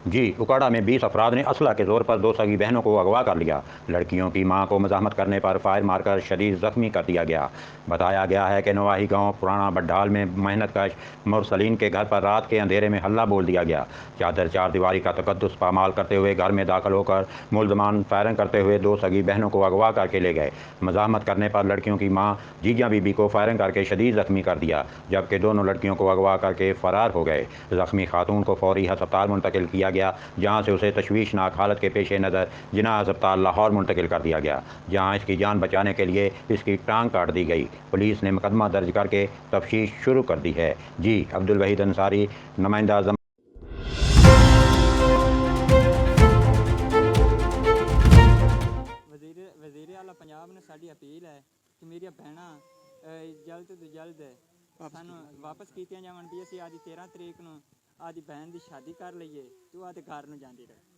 जी, उकाड़ा में 20 अफराद ने असला के जोर पर 2 सगी बहनों को अगवा कर लिया। लड़कियों की मां को मज़ाहमत करने पर फायर मारकर शदीद जख्मी कर दिया गया। बताया गया है कि नवाही गांव पुराना बड्ढाल में मेहनतकश मुरसलीन के घर पर रात के अंधेरे में हल्ला बोल दिया गया। चादर चार दीवारी का तकद्दुस पामाल करते हुए घर में दाखिल होकर मुलजमान फायरिंग करते हुए 2 सगी बहनों को अगवा करके ले गए। मज़ाहमत करने पर लड़कियों की मां जीजा बीबी को फायरिंग करके शदीद जख्मी कर दिया, जबकि दोनों लड़कियों को अगवा करके फरार हो गए। जख्मी खातून को फौरी अस्पताल मुंतकिल किया गया, जहाँ से उसे तशवीशनाक हालत के पेश नज़र जिना अस्पताल लाहौर मुंतकिल कर दिया गया, जहाँ इसकी जान बचाने के लिए इसकी टांग काट दी गई। पुलिस ने मुकदमा दर्ज करके तफ्तीश शुरू कर दी है। जी अब्दुल वहीद अंसारी, नुमाइंदा ਵਜ਼ੀਰ ਆਲਾ ਪੰਜਾਬ ਨੂੰ ਸਾਡੀ ਅਪੀਲ ਹੈ ਕਿ ਮੇਰੀਆਂ ਭੈਣਾਂ ਜਲਦ ਤੋਂ ਜਲਦ ਸਾਨੂੰ ਵਾਪਸ ਕੀਤੀਆਂ ਜਾਵਣ ਵੀ ਅਸੀਂ ਅੱਜ 13 ਤਰੀਕ ਨੂੰ ਆਦੀ ਭੈਣ ਦੀ ਸ਼ਾਦੀ ਕਰ ਲਈਏ ਤੇ ਉਹ ਆਦੇ ਘਰ ਨੂੰ ਜਾਂਦੀ ਰਹੇ।